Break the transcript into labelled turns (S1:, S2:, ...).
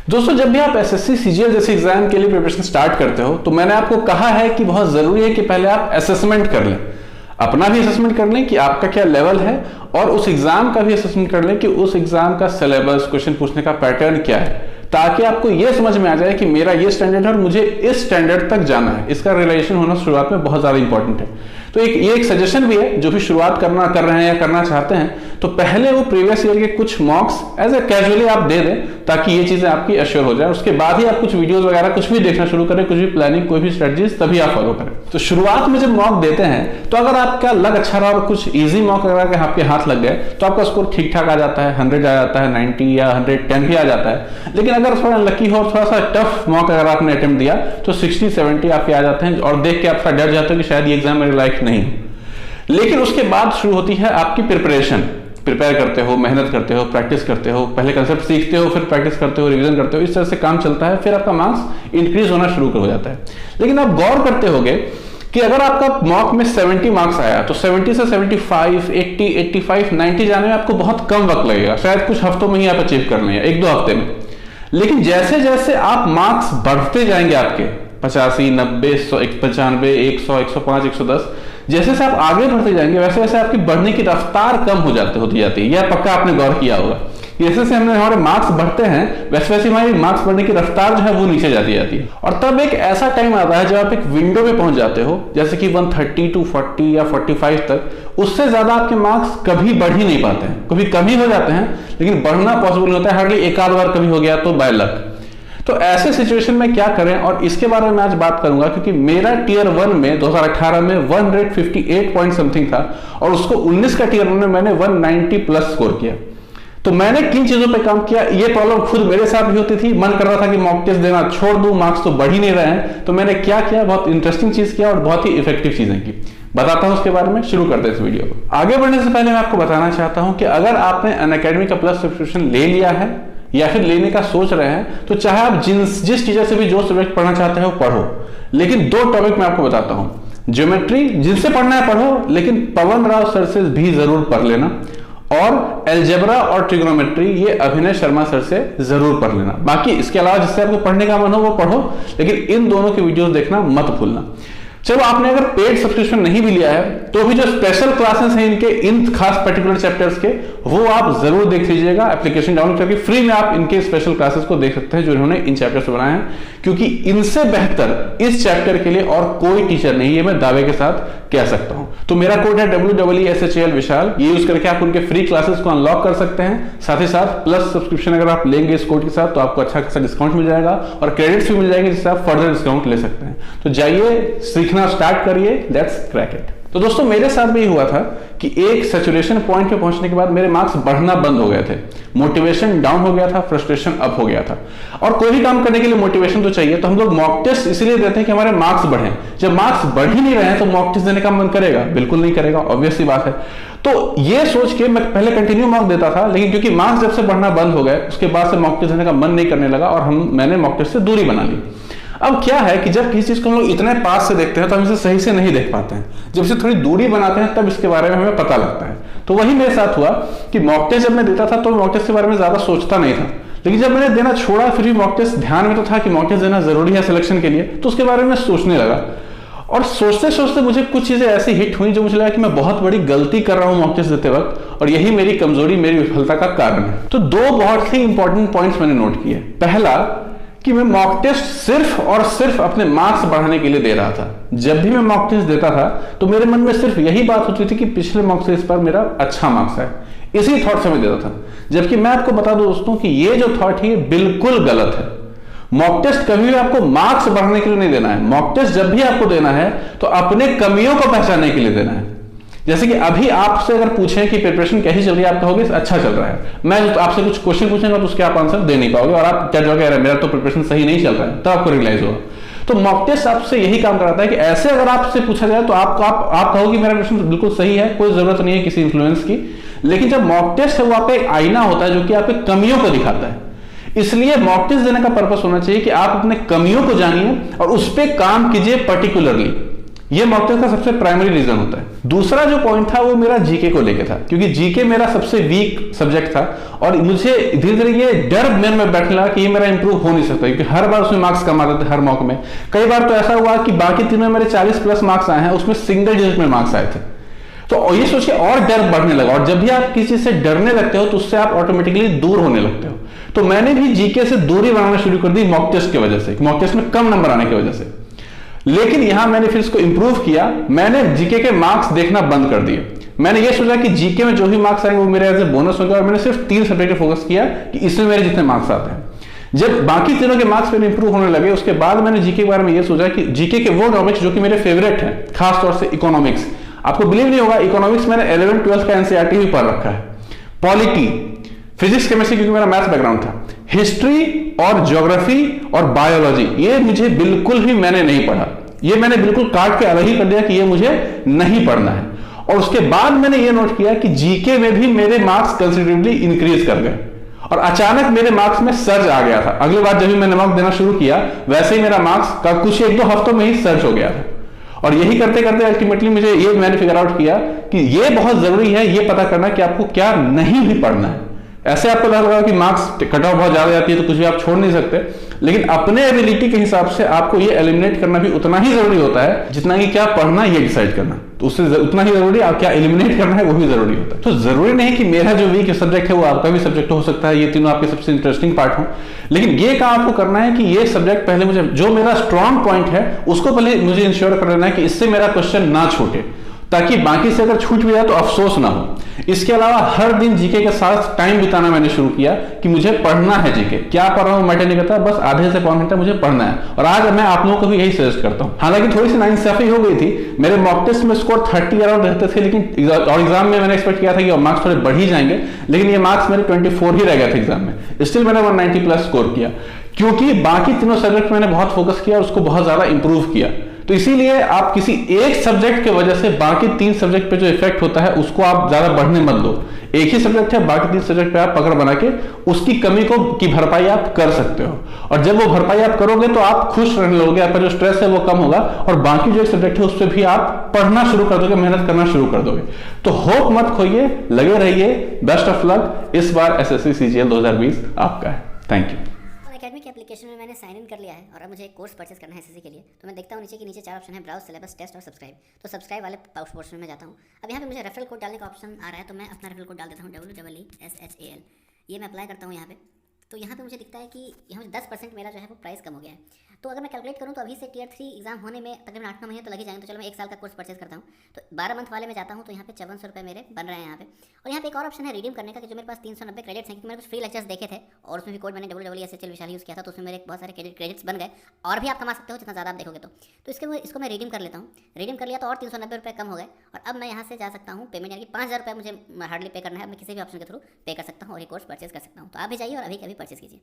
S1: दोस्तों, जब भी आप एसएससी सीजीएल जैसे एग्जाम के लिए प्रिपरेशन स्टार्ट करते हो तो मैंने आपको कहा है कि बहुत जरूरी है कि पहले आप असेसमेंट कर लें, अपना भी असेसमेंट कर लें कि आपका क्या लेवल है, और उस एग्जाम का भी असेसमेंट कर लें कि उस एग्जाम का सिलेबस, क्वेश्चन पूछने का पैटर्न क्या है, ताकि आपको यह समझ में आ जाए कि मेरा ये स्टैंडर्ड है और मुझे इस स्टैंडर्ड तक जाना है। इसका रियलाइजेशन होना शुरुआत में बहुत ज्यादा इंपॉर्टेंट है। तो ये एक सजेशन भी है, जो भी शुरुआत कर रहे हैं या करना चाहते हैं तो पहले वो प्रीवियस ईयर के कुछ मॉक्स एज ए कैजुअली आप दे दें, ताकि ये चीजें आपकी अश्योर हो जाए। उसके बाद ही आप कुछ वीडियोस वगैरह कुछ भी देखना शुरू करें, कुछ भी प्लानिंग, कोई भी स्ट्रेटजीज, तभी आप फॉलो करें। तो शुरुआत में जब मॉक देते हैं तो अगर आपका लग अच्छा रहा और कुछ ईजी मॉक वगैरह आपके हाथ लग गए तो आपका स्कोर ठीक ठाक आ जाता है, 100 आ जाता है, 90 या 110 भी आ जाता है। लेकिन अगर थोड़ा लकी हो, थोड़ा सा टफ मॉक अगर आपने अटेम्प्ट दिया तो 60-70 आपके आ जाते हैं, और देख के आप डर जाते हो कि शायद ये एग्जाम मेरे लायक नहीं। लेकिन उसके बाद शुरू होती है आपकी प्रिपरेशन। प्रिपेयर करते हो, मेहनत करते हो, प्रैक्टिस करते हो, पहले कंसेप्ट सीखते हो, फिर प्रैक्टिस करते हो, रिवीजन करते हो, इस तरह से काम चलता है। फिर आपका मार्क्स इंक्रीज होना शुरू हो जाता है। लेकिन आप गौर करते होगे कि अगर आपका मॉक में 70 मार्क्स आया तो 70 से 75, 80, 85, 90 जाने में आपको बहुत कम वक्त लगेगा, शायद कुछ हफ्तों में ही आप अचीव कर लेंगे, 1-2 हफ्ते में। लेकिन जैसे जैसे आप मार्क्स बढ़ते जाएंगे, आपके 85, 90, 95, 100, 105, 110, जैसे से आप आगे बढ़ते जाएंगे वैसे वैसे आपकी बढ़ने की रफ्तार कम होती जाती है। यह पक्का आपने गौर किया होगा। जैसे जैसे हमारे मार्क्स बढ़ते हैं वैसे वैसे हमारी मार्क्स बढ़ने की रफ्तार जो है वो नीचे जाती है। और तब एक ऐसा टाइम आता है जब आप एक विंडो में पहुंच जाते हो, जैसे कि 130 to 40 या 45 तक। उससे ज्यादा आपके मार्क्स कभी बढ़ ही नहीं पाते हैं, कभी कम ही हो जाते हैं, लेकिन बढ़ना पॉसिबल होता है हार्डली एक आध बार कभी हो गया तो बाय लक। तो ऐसे सिचुएशन में क्या करें, और इसके बारे में आज बात करूंगा, क्योंकि मेरा टियर 1 में 2018 में 158 पॉइंट समथिंग था, और उसको 19 का टियर 1 में मैंने 190 प्लस स्कोर किया। तो मैंने किन चीजों पे काम किया, ये प्रॉब्लम खुद मेरे साथ भी होती थी। मन कर रहा था कि मॉक टेस्ट देना छोड़ दूं, मार्क्स तो बढ़ ही नहीं रहे हैं। तो मैंने क्या किया, बहुत इंटरेस्टिंग चीज किया और बहुत ही इफेक्टिव चीजें की। बताता हूं उसके बारे में। शुरू करते हैं इस वीडियो को। आगे बढ़ने से पहले मैं आपको बताना चाहता हूं कि अगर आपने अनअकैडमी का प्लस सब्सक्रिप्शन ले लिया है या फिर लेने का सोच रहे हैं, तो चाहे आप जिस टीचर से भी जो सब्जेक्ट पढ़ना चाहते हैं वो पढ़ो, लेकिन 2 टॉपिक मैं आपको बताता हूं। ज्योमेट्री जिनसे पढ़ना है पढ़ो, लेकिन पवन राव सर से भी जरूर पढ़ लेना, और अलजेब्रा और ट्रिग्नोमेट्री ये अभिनय शर्मा सर से जरूर पढ़ लेना। बाकी इसके अलावा जिससे आपको पढ़ने का मन हो वो पढ़ो, लेकिन इन दोनों के वीडियोस देखना मत भूलना। चलो, आपने अगर पेड सब्सक्रिप्शन नहीं भी लिया है तो भी जो स्पेशल क्लासेस हैं इनके, इन खास पर्टिकुलर चैप्टर्स के, वो आप जरूर देख लीजिएगा। एप्लीकेशन डाउनलोड करके फ्री में आप इनके स्पेशल क्लासेस को देख सकते हैं जो इन्होंने इन चैप्टर्स बनाए हैं, क्योंकि इनसे बेहतर इस चैप्टर के लिए और कोई टीचर नहीं है, मैं दावे के साथ कह सकता हूं। तो मेरा कोड है WEESHAL विशाल, ये यूज करके आप उनके फ्री क्लासेस को अनलॉक कर सकते हैं। साथ ही साथ प्लस सब्सक्रिप्शन अगर आप लेंगे इस कोड के साथ तो आपको अच्छा खासा डिस्काउंट मिल जाएगा, और क्रेडिट्स भी मिल जाएंगे जिससे आप फर्दर डिस्काउंट ले सकते हैं। तो जाइए, सीखना स्टार्ट करिए, लेट्स क्रैक इट। तो दोस्तों, मेरे साथ भी हुआ था कि एक सैचुरेशन पॉइंट पे पहुंचने के बाद मेरे मार्क्स बढ़ना बंद हो गए थे, मोटिवेशन डाउन हो गया था, फ्रस्ट्रेशन अप हो गया था। और कोई भी काम करने के लिए मोटिवेशन तो चाहिए, तो हम लोग मॉक टेस्ट इसलिए देते हैं कि हमारे मार्क्स बढ़े। जब मार्क्स बढ़ ही नहीं रहे हैं तो मॉक टेस्ट देने का मन करेगा? बिल्कुल नहीं करेगा, ऑब्वियस सी बात है। तो ये सोच के मैं पहले कंटिन्यू मॉक देता था, लेकिन क्योंकि मार्क्स जब से बढ़ना बंद हो गए उसके बाद से मॉक टेस्ट देने का मन नहीं करने लगा, और मैंने मॉक टेस्ट से दूरी बना ली। अब क्या है कि जब किसी चीज को हम लोग इतने पास से देखते हैं तो हम इसे सही से नहीं देख पाते हैं, जब इसे थोड़ी दूरी बनाते हैं तब इसके बारे में हमें पता लगता है। तो वही मेरे साथ हुआ कि मॉक टेस्ट जब मैं देता था तो मॉक टेस्ट के बारे में ज्यादा सोचता नहीं था, लेकिन जब मैंने देना छोड़ा फिर भी मॉक टेस्ट ध्यान में तो था कि मॉक टेस्ट देना जरूरी है सिलेक्शन के लिए, तो उसके बारे में सोचने लगा। और सोचते सोचते मुझे कुछ चीजें ऐसी हिट हुई जो मुझे लगा कि मैं बहुत बड़ी गलती कर रहा हूं मॉक टेस्ट देते वक्त, और यही मेरी कमजोरी, मेरी विफलता का कारण है। तो 2 बहुत ही इंपॉर्टेंट पॉइंट्स मैंने नोट किए। पहला, कि मैं मॉक टेस्ट सिर्फ और सिर्फ अपने मार्क्स बढ़ाने के लिए दे रहा था। जब भी मैं मॉक टेस्ट देता था तो मेरे मन में सिर्फ यही बात होती थी कि पिछले मॉक से इस पर मेरा अच्छा मार्क्स है, इसी थॉट से मैं देता था। जबकि मैं आपको बता दूं दोस्तों कि ये जो थॉट है बिल्कुल गलत है। मॉक टेस्ट कभी भी आपको मार्क्स बढ़ाने के लिए नहीं देना है। मॉक टेस्ट जब भी आपको देना है तो अपने कमियों को पहचानने के लिए देना है। जैसे कि अभी आपसे अगर पूछें कि प्रिपरेशन कैसी चल रही है, आप कहोगे अच्छा चल रहा है। मैं आपसे कुछ क्वेश्चन पूछूंगा तो उसके आप आंसर दे नहीं पाओगे, और आप क्या जाओगे, मेरा तो प्रिपरेशन सही नहीं चल रहा है, तब आपको रियलाइज होगा। तो मॉक टेस्ट आपसे यही काम कराता है कि ऐसे अगर आपसे पूछा जाए तो आप कहोगे मेरा प्रिपरेशन बिल्कुल सही है, कोई जरूरत नहीं है किसी इन्फ्लुएंस की। लेकिन जब मॉक टेस्ट है वो आपका एक आईना होता है जो कि आपके कमियों को दिखाता है। इसलिए मॉक टेस्ट देने का पर्पस होना चाहिए कि आप अपने कमियों को जानिए और उस पर काम कीजिए पर्टिकुलरली। ये मॉक टेस्ट का सबसे प्राइमरी रीजन होता है। दूसरा जो पॉइंट था वो मेरा जीके को लेके था, क्योंकि जीके मेरा सबसे वीक सब्जेक्ट था और मुझे धीरे धीरे ये डर मन में बैठने लगा कि ये मेरा इंप्रूव हो नहीं सकता, क्योंकि हर बार उसमें मार्क्स कम आते थे हर मॉक में। कई बार तो ऐसा हुआ कि बाकी तीनों में मेरे 40+ मार्क्स आए हैं, उसमें सिंगल डिजिट में मार्क्स आए थे। तो ये सोच के और डर बढ़ने लगा, और जब भी आप किसी से डरने लगते हो तो उससे आप ऑटोमेटिकली दूर होने लगते हो। तो मैंने भी जीके से दूरी बनाना शुरू कर दी मॉक टेस्ट की वजह से, मॉक टेस्ट में कम नंबर आने की वजह से। लेकिन यहां मैंने फिर इसको इंप्रूव किया, मैंने जीके के मार्क्स देखना बंद कर दिए। मैंने ये सोचा कि जीके में जो भी मार्क्स आएंगे वो मेरे एज ए बोनस होगा, और मैंने सिर्फ 3 सब्जेक्ट पे फोकस किया कि इसमें मेरे जितने मार्क्स आते हैं। जब बाकी तीनों के मार्क्स मेरे इंप्रूव होने लगे, उसके बाद मैंने जीके के बारे में ये सोचा कि जीके के वो टॉपिक्स जो कि मेरे फेवरेट हैं, खासतौर से इकोनॉमिक्स। आपको बिलीव नहीं होगा, इकोनॉमिक्स मैंने 11th-12th का एनसीईआरटी भी पढ़ रखा है। पॉलिटी, फिजिक्स, केमिस्ट्री, क्योंकि मेरा मैथ्स बैकग्राउंड था। हिस्ट्री और ज्योग्राफी और बायोलॉजी ये मुझे बिल्कुल भी मैंने नहीं पढ़ा, ये मैंने बिल्कुल काट के अलग ही कर दिया कि ये मुझे नहीं पढ़ना है। और उसके बाद मैंने ये नोट किया कि जीके में भी मेरे मार्क्स कंसिडरेबली इंक्रीज कर गए, और अचानक मेरे मार्क्स में सर्ज आ गया था। अगली बार जब भी मैंने मार्क्स देना शुरू किया, वैसे ही मेरा मार्क्स का कुछ 1-2 हफ्तों में ही सर्ज हो गया था। और यही करते करते अल्टीमेटली मुझे ये मैंने फिगर आउट किया कि ये बहुत जरूरी है ये पता करना कि आपको क्या नहीं भी पढ़ना है। ऐसे आपको लगा कि मार्क्स कट ऑफ बहुत ज्यादा जाती है तो कुछ भी आप छोड़ नहीं सकते, लेकिन अपने एबिलिटी के हिसाब से आपको ये एलिमिनेट करना भी उतना ही जरूरी होता है जितना कि क्या पढ़ना ये डिसाइड करना। तो उससे उतना ही जरूरी आप क्या एलिमिनेट करना है वो भी जरूरी होता है। तो जरूरी नहीं कि मेरा जो वीक सब्जेक्ट है वो आपका भी सब्जेक्ट हो सकता है, ये तीनों आपके सबसे इंटरेस्टिंग पार्ट हो। लेकिन ये काम आपको करना है कि ये सब्जेक्ट पहले मुझे, जो मेरा स्ट्रॉन्ग पॉइंट है उसको पहले मुझे इंश्योर कर लेना है कि इससे मेरा क्वेश्चन ना छूटे, ताकि बाकी से अगर छूट भी जाए तो अफसोस ना हो। इसके अलावा हर दिन जीके के साथ टाइम बिताना मैंने शुरू किया कि मुझे पढ़ना है जीके। क्या पढ़ रहा हूं मैटर नहीं करता, बस आधे से पौन घंटा मुझे पढ़ना है। और आज मैं आप लोगों को भी यही सजेस्ट करता हूं। हालांकि थोड़ी सी नाइंसाफी हो गई थी, मेरे मॉक टेस्ट में स्कोर 30 अराउंड रहते थे, लेकिन और एग्जाम में मैंने एक्सपेक्ट किया था कि मार्क्स थोड़े बढ़ ही जाएंगे, लेकिन ये मार्क्स मेरे 24 ही रह गए थे एग्जाम में। स्टिल मैंने 190+ स्कोर किया, क्योंकि बाकी तीनों सब्जेक्ट मैंने बहुत फोकस किया और उसको बहुत ज्यादा इंप्रूव किया। तो इसीलिए आप किसी एक सब्जेक्ट की वजह से बाकी 3 सब्जेक्ट पे जो इफेक्ट होता है उसको आप ज्यादा बढ़ने मत दो। एक ही सब्जेक्ट है, बाकी 3 सब्जेक्ट पे आप पकड़ बना के उसकी कमी को की भरपाई आप कर सकते हो, और जब वो भरपाई आप करोगे तो आप खुश रहने लगोगे, आपका जो स्ट्रेस है वो कम होगा, और बाकी जो सब्जेक्ट है उस पर भी आप पढ़ना शुरू कर दोगे, मेहनत करना शुरू कर दोगे। तो होप मत खोइए, लगे रहिए। Best of luck. इस बार एसएससी सीजीएल 2020 आपका है। Thank you.
S2: अकेडमी की एप्लीकेशन में मैंने साइन इन कर लिया है और अब मुझे एक कोर्स परचेस करना है एसएससी के लिए। तो मैं देखता हूँ नीचे 4 ऑप्शन है, ब्राउज, सिलेबस, टेस्ट और सब्सक्राइब। तो सब्सक्राइब वाले पोर्शन में जाता हूँ। अब यहाँ पे मुझे रेफरल कोड डालने का ऑप्शन आ रहा है, तो मैं अपना रेफरल कोड डाल देता हूँ WEESHAL। ये मैं अप्लाई करता हूँ यहाँ पे। तो यहाँ पे मुझे दिखता है कि यहाँ 10% मेरा जो है वो प्राइस कम हो गया है। तो अगर मैं कैलकुलेट करूँ तो अभी से टियर 3 एग्जाम होने में तकरीबन 8-9 महीने तो लग ही जाएंगे। तो चलो मैं 1 साल का कोर्स परचेस करता हूँ। तो 12 मंथ वाले में जाता हूँ, तो यहाँ पे 5400 रुपये मेरे बन रहे हैं यहाँ पे। और यहाँ पे एक और ऑप्शन है रिडीम करने का, कि जो मेरे पास 390 क्रेडिट्स हैं, क्योंकि मैंने कुछ फ्री लेक्चर्स देखे थे और उसमें भी कोड मैंने WEESHAL विशाल यूज़ किया था, तो उसमें मेरे बहुत सारे क्रेडिट्स बन गए। और भी आप कमा सकते हो जितना ज़्यादा आप देखोगे तो इसको मैं रिडीम कर लेता हूँ। रिडीम कर लिया तो और 390 रुपये कम हो गए, और अब मैं यहाँ से जा सकता हूँ पेमेंट, यानी कि 5000 रुपये मुझे हार्डली पे करना है। मैं किसी भी ऑप्शन के थ्रू पे कर सकता हूँ और ये कोर्स परचेस कर सकता हूँ। तो आप भी जाइए और अभी परचेस कीजिए।